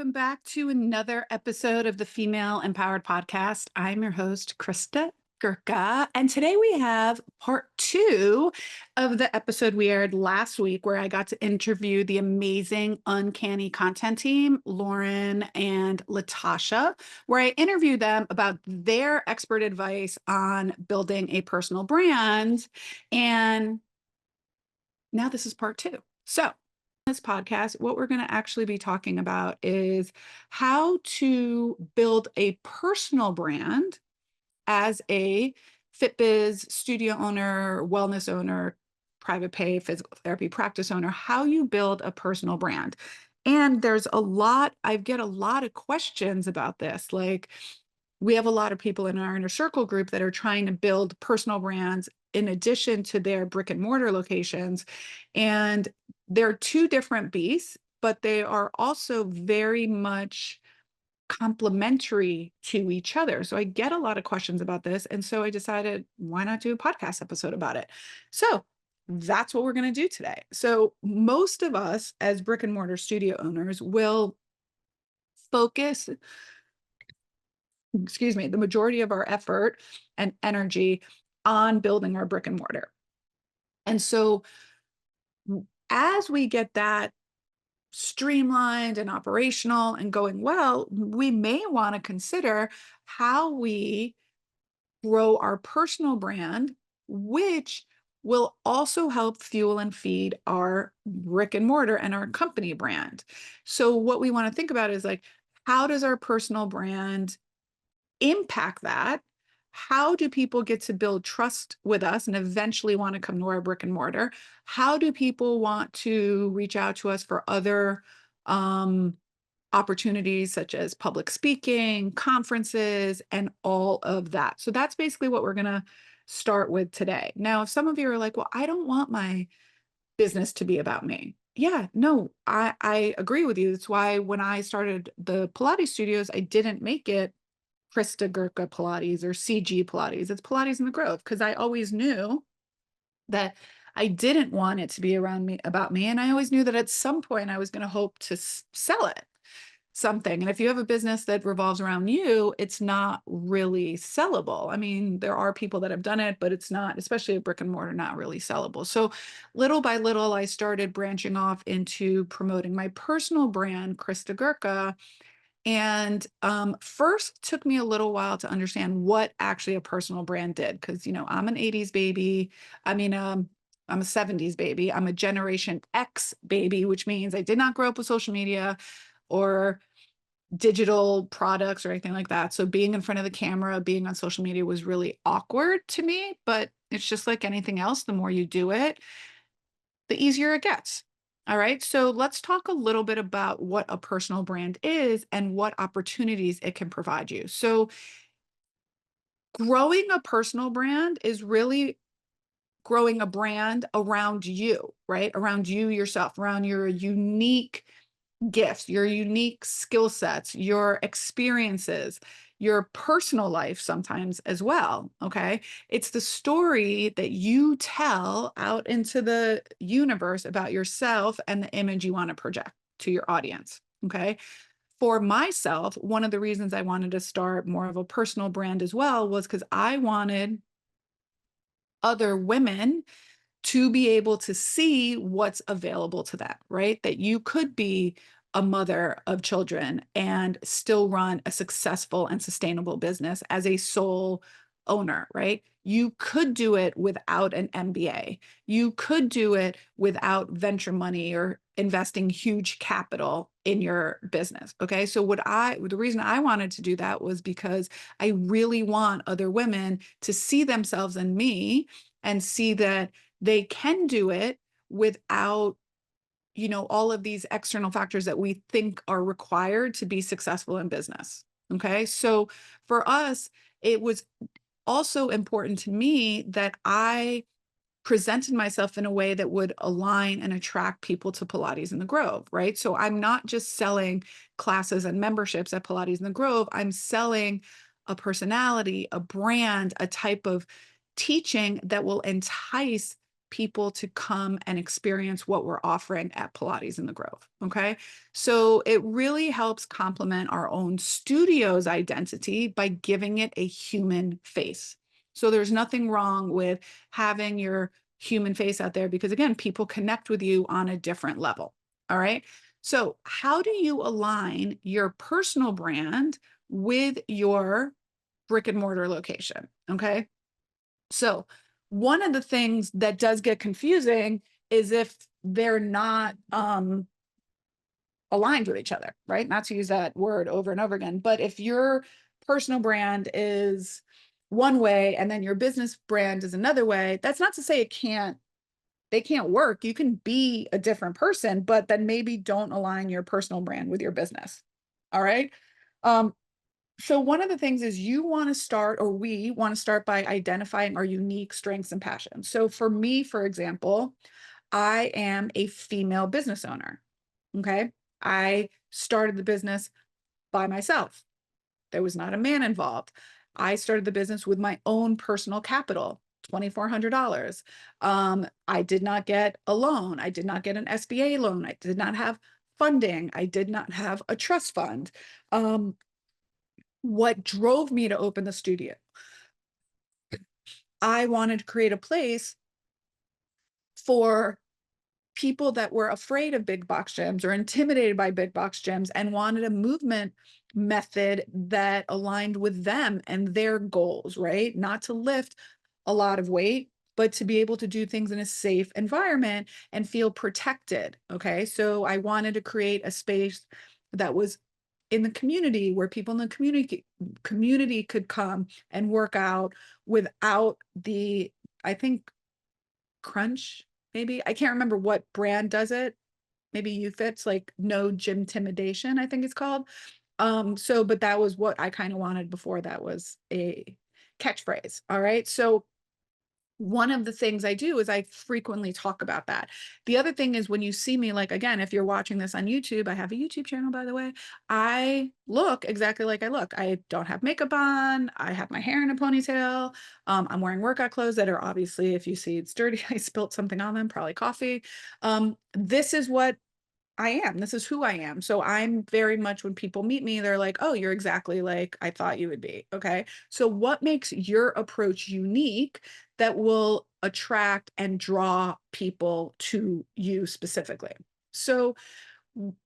welcome back to another episode of the Female Empowered Podcast. I'm your host, Christa Gurka, and today we have part two of the episode we aired last week, where I got to interview the amazing Uncanny Content team, Lauren and Latasha, where I interviewed them about their expert advice on building a personal brand. And now this is part two. So, this podcast, what we're going to actually be talking about is how to build a personal brand as a FitBiz studio owner, wellness owner, private pay, physical therapy practice owner, how you build a personal brand. And I get a lot of questions about this. Like, we have a lot of people in our inner circle group that are trying to build personal brands in addition to their brick and mortar locations. And they're two different beasts, but they are also very much complementary to each other. So I get a lot of questions about this. And so I decided, why not do a podcast episode about it? So that's what we're going to do today. So most of us as brick and mortar studio owners will focus, the majority of our effort and energy on building our brick and mortar. And so as we get that streamlined and operational and going well, we may want to consider how we grow our personal brand, which will also help fuel and feed our brick and mortar and our company brand. So what we want to think about is like, how does our personal brand impact that? How do people get to build trust with us and eventually want to come to our brick and mortar? How do people want to reach out to us for other opportunities such as public speaking, conferences, and all of that? So that's basically what we're going to start with today. Now, if some of you are like, well, I don't want my business to be about me. Yeah, no, I agree with you. That's why when I started the Pilates studios, I didn't make it Christa Gurka Pilates or CG Pilates. It's Pilates in the Grove, because I always knew that I didn't want it to be about me. And I always knew that at some point I was going to hope to sell it something. And if you have a business that revolves around you, it's not really sellable. I mean, there are people that have done it, but it's not, especially a brick and mortar, not really sellable. So little by little, I started branching off into promoting my personal brand, Christa Gurka. And first took me a little while to understand what actually a personal brand did. Because, I'm an 80s baby. I mean, I'm a 70s baby. I'm a Generation X baby, which means I did not grow up with social media or digital products or anything like that. So being in front of the camera, being on social media was really awkward to me, but it's just like anything else. The more you do it, the easier it gets. All right. So let's talk a little bit about what a personal brand is and what opportunities it can provide you. So growing a personal brand is really growing a brand around you, right? Around you yourself, around your unique gifts, your unique skill sets, your experiences, your personal life sometimes as well. Okay. It's the story that you tell out into the universe about yourself and the image you want to project to your audience. Okay. For myself, one of the reasons I wanted to start more of a personal brand as well was because I wanted other women to be able to see what's available to them, right? That you could be a mother of children and still run a successful and sustainable business as a sole owner, right? You could do it without an MBA. You could do it without venture money or investing huge capital in your business. Okay. So the reason I wanted to do that was because I really want other women to see themselves in me and see that they can do it without, all of these external factors that we think are required to be successful in business. Okay. So for us, it was also important to me that I presented myself in a way that would align and attract people to Pilates in the Grove, right? So I'm not just selling classes and memberships at Pilates in the Grove. I'm selling a personality, a brand, a type of teaching that will entice people to come and experience what we're offering at Pilates in the Grove. Okay. So it really helps complement our own studio's identity by giving it a human face. So there's nothing wrong with having your human face out there because, again, people connect with you on a different level. All right. So, how do you align your personal brand with your brick and mortar location? Okay. So, one of the things that does get confusing is if they're not aligned with each other, right? Not to use that word over and over again, but if your personal brand is one way and then your business brand is another way, that's not to say they can't work. You can be a different person, but then maybe don't align your personal brand with your business. All right. Um, so one of the things is you want to start, or we want to start by identifying our unique strengths and passions. So for me, for example, I am a female business owner. Okay. I started the business by myself. There was not a man involved. I started the business with my own personal capital, $2,400. I did not get a loan. I did not get an SBA loan. I did not have funding. I did not have a trust fund. What drove me to open the studio? I wanted to create a place for people that were afraid of big box gyms or intimidated by big box gyms and wanted a movement method that aligned with them and their goals, right? Not to lift a lot of weight, but to be able to do things in a safe environment and feel protected. Okay. So I wanted to create a space that was in the community where people in the community could come and work out without the, I think, Crunch, maybe. I can't remember what brand does it. Maybe YouFit's like no gym intimidation, I think it's called. So, but that was what I kind of wanted before that was a catchphrase. All right. So one of the things I do is I frequently talk about that. The other thing is when you see me, like, again, if you're watching this on YouTube, I have a YouTube channel, by the way. I look exactly like I look. I don't have makeup on. I have my hair in a ponytail. I'm wearing workout clothes that are obviously, if you see it's dirty, I spilt something on them, probably coffee. This is what I am. This is who I am. So I'm very much when people meet me, they're like, oh, you're exactly like I thought you would be. Okay. So what makes your approach unique that will attract and draw people to you specifically? So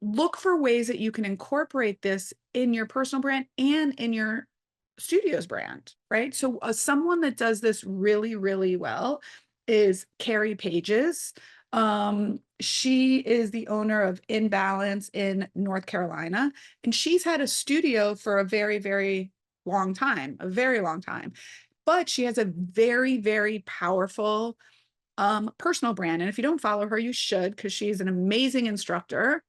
look for ways that you can incorporate this in your personal brand and in your studio's brand, right? So someone that does this really, really well is Carrie Pages. She is the owner of Inbalance in North Carolina, and she's had a studio for a very, very long time, a very long time. But she has a very, very powerful personal brand. And if you don't follow her, you should, because she's an amazing instructor.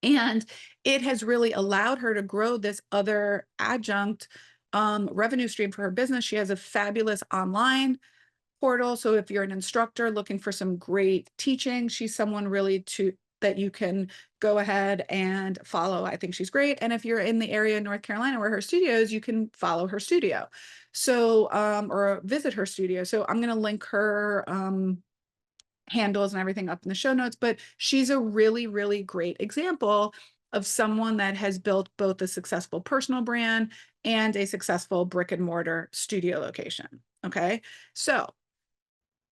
And it has really allowed her to grow this other adjunct revenue stream for her business. She has a fabulous online portal. So if you're an instructor looking for some great teaching, she's someone really to that you can go ahead and follow. I think she's great. And if you're in the area in North Carolina where her studio is, you can follow her studio. So or visit her studio. So I'm going to link her handles and everything up in the show notes, but she's a really, really great example of someone that has built both a successful personal brand and a successful brick and mortar studio location. Okay. So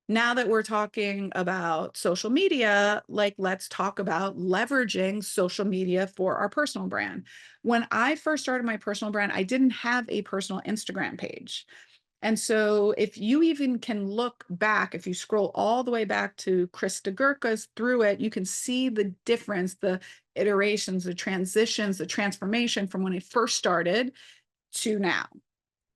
now that we're talking about social media, like let's talk about leveraging social media for our personal brand. When I first started my personal brand, I didn't have a personal Instagram page. And so if you even can look back, if you scroll all the way back to Christa Gurka's through it, you can see the difference, the iterations, the transitions, the transformation from when it first started to now.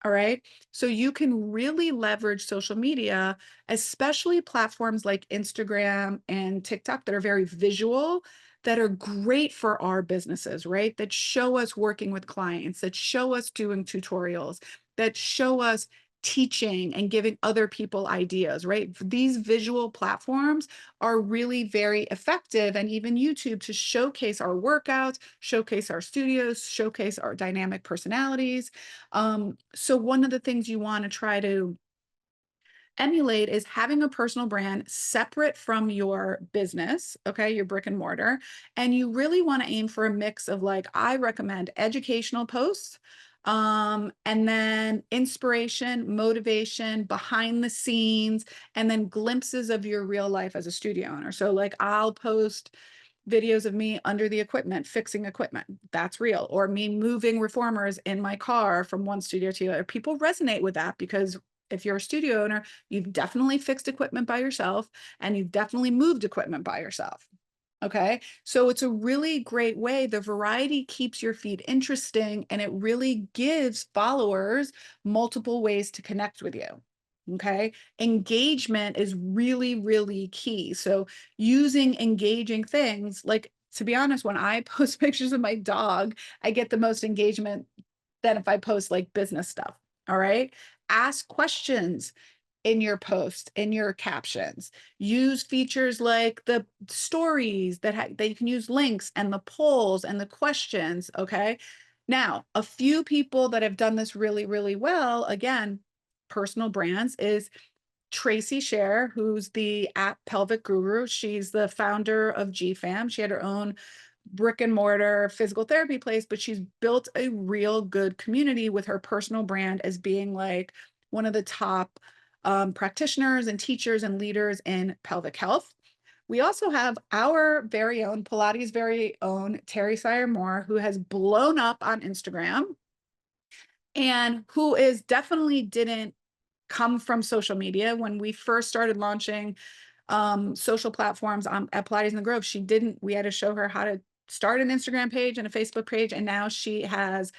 All right. So you can really leverage social media, especially platforms like Instagram and TikTok that are very visual, that are great for our businesses, right? That show us working with clients, that show us doing tutorials, that show us teaching and giving other people ideas, right? These visual platforms are really very effective, and even YouTube to showcase our workouts, showcase our studios, showcase our dynamic personalities. So one of the things you want to try to Emulate is having a personal brand separate from your business, okay, your brick and mortar. And you really want to aim for a mix of, like, I recommend educational posts, and then inspiration, motivation, behind the scenes, and then glimpses of your real life as a studio owner. So, like, I'll post videos of me under the equipment, fixing equipment. That's real. Or me moving reformers in my car from one studio to the other. People resonate with that because if you're a studio owner, you've definitely fixed equipment by yourself and you've definitely moved equipment by yourself. Okay. So it's a really great way. The variety keeps your feed interesting and it really gives followers multiple ways to connect with you. Okay. Engagement is really, really key. So using engaging things, like, to be honest, when I post pictures of my dog, I get the most engagement than if I post like business stuff. All right. Ask questions in your post, in your captions. Use features like the stories that you can use links and the polls and the questions. Okay. Now, a few people that have done this really, really well, again, personal brands, is Tracy Scher, who's the at Pelvic Guru. She's the founder of GFAM. She had her own brick and mortar physical therapy place, but she's built a real good community with her personal brand as being like one of the top practitioners and teachers and leaders in pelvic health. We also have our very own Pilates' very own Terry Sire Moore, who has blown up on Instagram and who is definitely didn't come from social media. When we first started launching social platforms at Pilates in the Grove, we had to show her how to start an Instagram page and a Facebook page. And now she has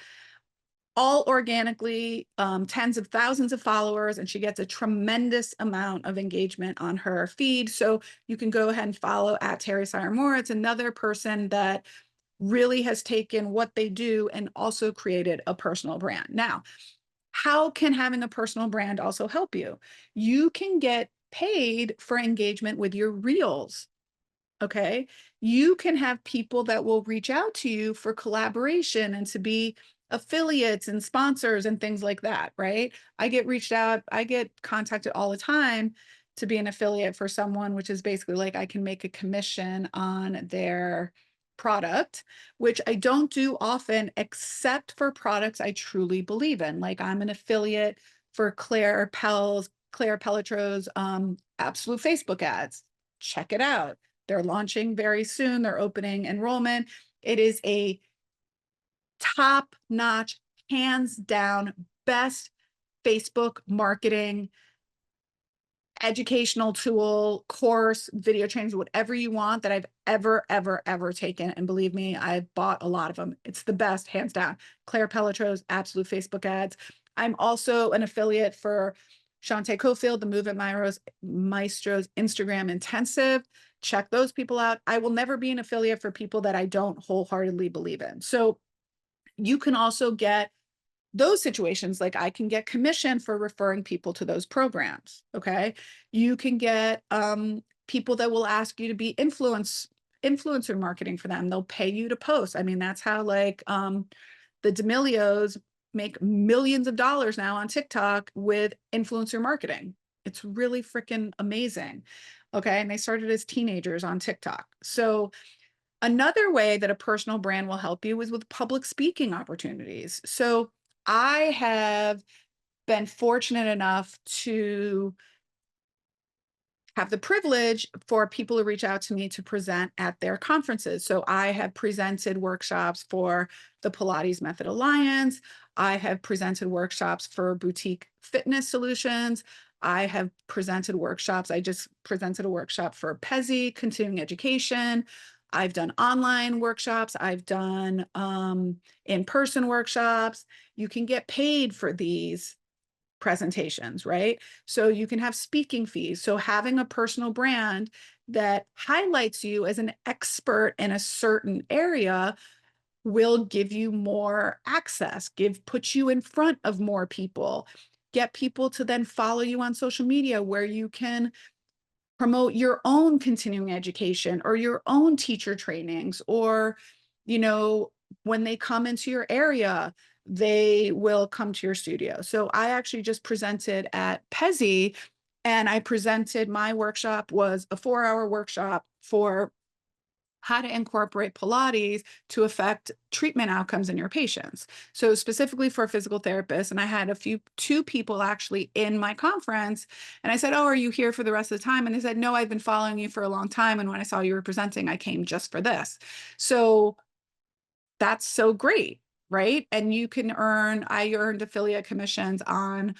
all organically tens of thousands of followers, and she gets a tremendous amount of engagement on her feed. So you can go ahead and follow at Terry Sire Moore. It's another person that really has taken what they do and also created a personal brand. Now, how can having a personal brand also help you? You can get paid for engagement with your reels. Okay. You can have people that will reach out to you for collaboration and to be affiliates and sponsors and things like that. Right. I get contacted all the time to be an affiliate for someone, which is basically like I can make a commission on their product, which I don't do often, except for products I truly believe in. Like, I'm an affiliate for Claire Pelletro's Absolute Facebook ads. Check it out. They're launching very soon. They're opening enrollment. It is a top-notch, hands down, best Facebook marketing educational tool, course, video trainings, whatever you want that I've ever taken. And believe me, I've bought a lot of them. It's the best, hands down. Claire Pelletro's Absolute Facebook Ads. I'm also an affiliate for Shantae Cofield, the Movement Maestro's Instagram Intensive. Check those people out. I will never be an affiliate for people that I don't wholeheartedly believe in. So you can also get those situations, like I can get commission for referring people to those programs. Okay. You can get people that will ask you to be influencer marketing for them. They'll pay you to post. I mean, that's how, like, the D'Amelios make millions of dollars now on TikTok with influencer marketing. It's really freaking amazing. Okay. And they started as teenagers on TikTok. So another way that a personal brand will help you is with public speaking opportunities. So I have been fortunate enough to have the privilege for people to reach out to me to present at their conferences. So I have presented workshops for the Pilates Method Alliance. I have presented workshops for Boutique Fitness Solutions. I have presented workshops. I just presented a workshop for Pezzi, continuing education. I've done online workshops. I've done in-person workshops. You can get paid for these presentations, right? So you can have speaking fees. So having a personal brand that highlights you as an expert in a certain area will give you more access, put you in front of more people, get people to then follow you on social media where you can promote your own continuing education or your own teacher trainings, or, you know, when they come into your area, they will come to your studio. So I actually just presented at Pezzi, And I presented, my workshop was a 4-hour workshop for how to incorporate Pilates to affect treatment outcomes in your patients. So specifically for physical therapists, and I had two people actually in my conference, and I said, "Oh, are you here for the rest of the time?" And they said, "No, I've been following you for a long time, and when I saw you were presenting, I came just for this." So that's so great, right? And I earned affiliate commissions on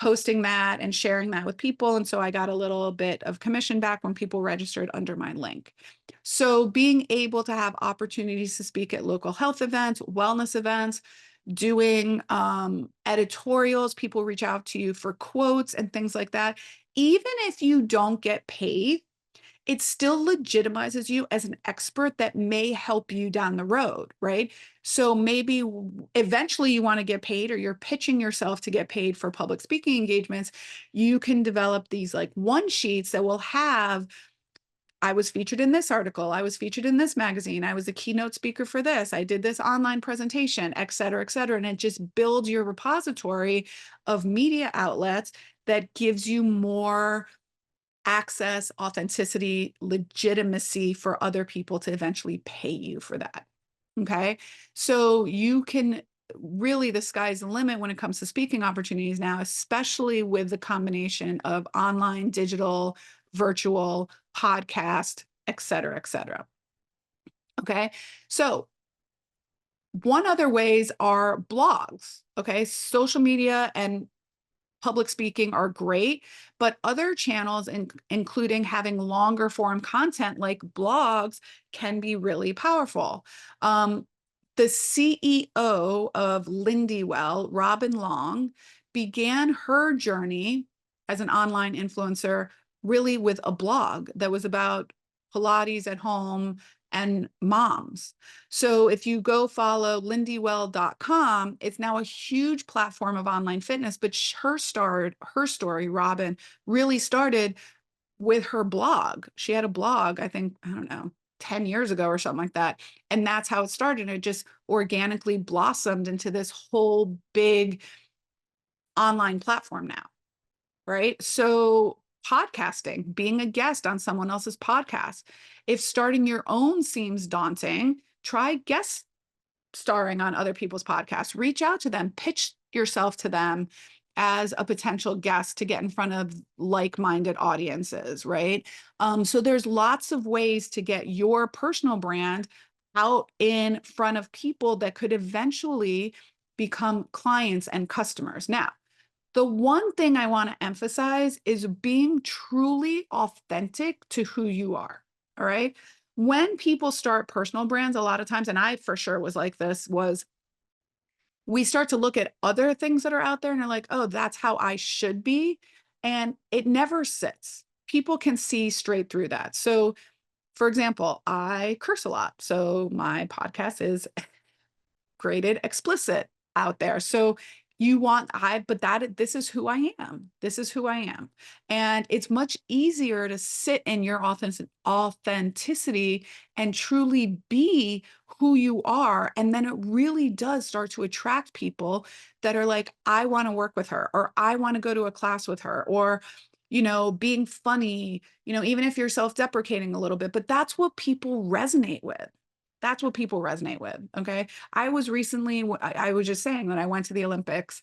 posting that and sharing that with people. And so I got a little bit of commission back when people registered under my link. So being able to have opportunities to speak at local health events, wellness events, doing editorials, people reach out to you for quotes and things like that. Even if you don't get paid, it still legitimizes you as an expert that may help you down the road, right? So maybe eventually you want to get paid, or you're pitching yourself to get paid for public speaking engagements. You can develop these like one sheets that will have, I was featured in this article, I was featured in this magazine, I was a keynote speaker for this, I did this online presentation, et cetera, et cetera. And it just builds your repository of media outlets that gives you more access, authenticity, legitimacy for other people to eventually pay you for that. Okay. So you can really, the sky's the limit when it comes to speaking opportunities now, especially with the combination of online, digital, virtual, podcast, et cetera, et cetera. Okay. So one other ways are blogs. Okay. Social media and public speaking are great, but other channels, including having longer form content like blogs, can be really powerful. The CEO of Lindywell, Robin Long, began her journey as an online influencer really with a blog that was about Pilates at home and moms. So if you go follow lindywell.com, it's now a huge platform of online fitness, but her story, Robin, really started with her blog. She had a blog, I think, I don't know, 10 years ago or something like that. And that's how it started. It just organically blossomed into this whole big online platform now, right? So podcasting, being a guest on someone else's podcast. If starting your own seems daunting, try guest starring on other people's podcasts. Reach out to them, pitch yourself to them as a potential guest to get in front of like-minded audiences, right? So there's lots of ways to get your personal brand out in front of people that could eventually become clients and customers. Now, the one thing I want to emphasize is being truly authentic to who you are. All right. When people start personal brands, a lot of times, and I for sure was like this, was we start to look at other things that are out there and are like, oh, that's how I should be. And it never sits. People can see straight through that. So, for example, I curse a lot. So my podcast is graded explicit out there. So this is who I am. This is who I am. And it's much easier to sit in your authenticity and truly be who you are. And then it really does start to attract people that are like, I want to work with her, or I want to go to a class with her, or being funny, even if you're self-deprecating a little bit, but that's what people resonate with. That's what people resonate with. Okay. I was just saying that I went to the Olympics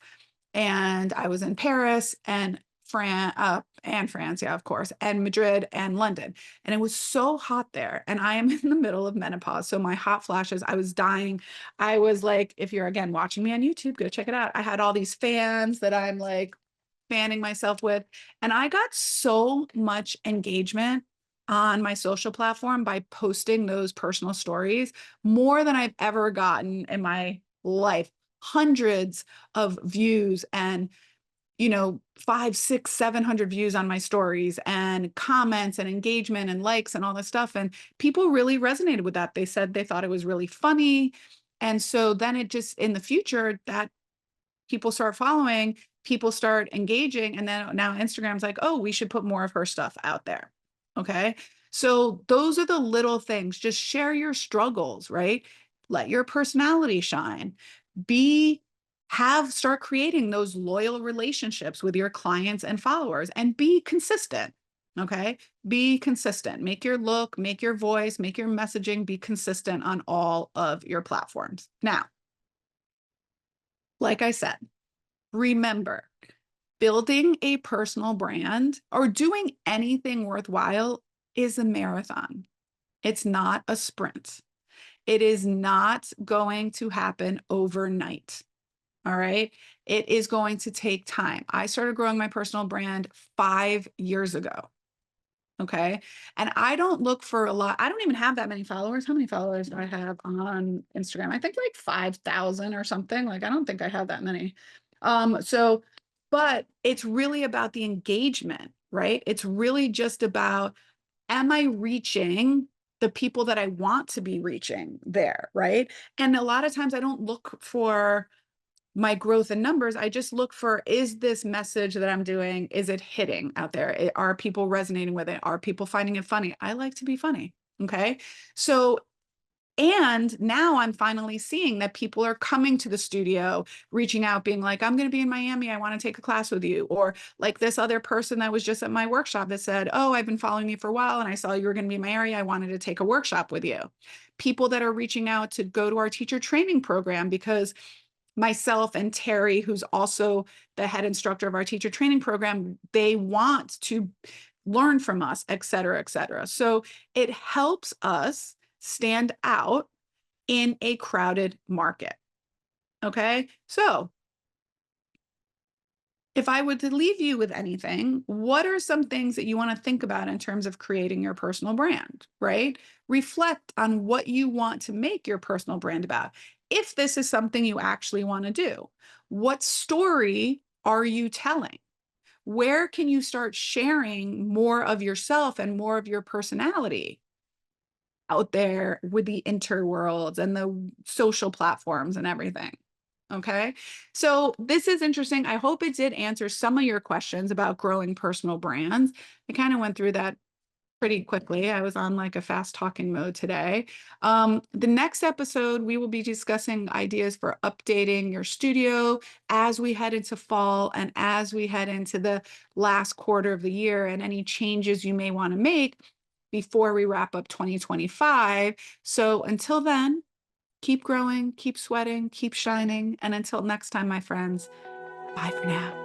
and I was in Paris and France, yeah, of course, and Madrid and London. And it was so hot there. And I am in the middle of menopause. So my hot flashes, I was dying. I was like, if you're again watching me on YouTube, go check it out. I had all these fans that I'm like fanning myself with. And I got so much engagement on my social platform by posting those personal stories, more than I've ever gotten in my life. Hundreds of views and 5, 6, 700 views on my stories and comments and engagement and likes and all this stuff. And people really resonated with that. They said they thought it was really funny. And so then it just, in the future, that people start following, people start engaging. And then now Instagram's like, oh, we should put more of her stuff out there. Okay. So those are the little things. Just share your struggles, right? Let your personality shine. Be Start creating those loyal relationships with your clients and followers, and be consistent. Okay. Be consistent. Make your look, make your voice, make your messaging be consistent on all of your platforms. Now, like I said, remember, building a personal brand or doing anything worthwhile is a marathon. It's not a sprint. It is not going to happen overnight. All right. It is going to take time. I started growing my personal brand 5 years ago. Okay. And I don't look for a lot. I don't even have that many followers. How many followers do I have on Instagram? I think like 5,000 or something. Like, I don't think I have that many. So, but it's really about the engagement, right? It's really just about, am I reaching the people that I want to be reaching there, right? And a lot of times I don't look for my growth in numbers. I just look for, is this message that I'm doing, is it hitting out there? Are people resonating with it? Are people finding it funny? I like to be funny. Okay. So, and now I'm finally seeing that people are coming to the studio, reaching out, being like, I'm going to be in Miami. I want to take a class with you. Or like this other person that was just at my workshop that said, oh, I've been following you for a while and I saw you were going to be in my area. I wanted to take a workshop with you. People that are reaching out to go to our teacher training program because myself and Terry, who's also the head instructor of our teacher training program, they want to learn from us, et cetera, et cetera. So it helps us stand out in a crowded market. Okay. So if I were to leave you with anything, what are some things that you want to think about in terms of creating your personal brand, right? Reflect on what you want to make your personal brand about. If this is something you actually want to do, what story are you telling? Where can you start sharing more of yourself and more of your personality out there with the interworlds and the social platforms and everything? Okay. So this is interesting. I hope it did answer some of your questions about growing personal brands. I kind of went through that pretty quickly. I was on like a fast talking mode today. The next episode, we will be discussing ideas for updating your studio as we head into fall and as we head into the last quarter of the year, and any changes you may want to make before we wrap up 2025. So until then, keep growing, keep sweating, keep shining. And until next time, my friends, bye for now.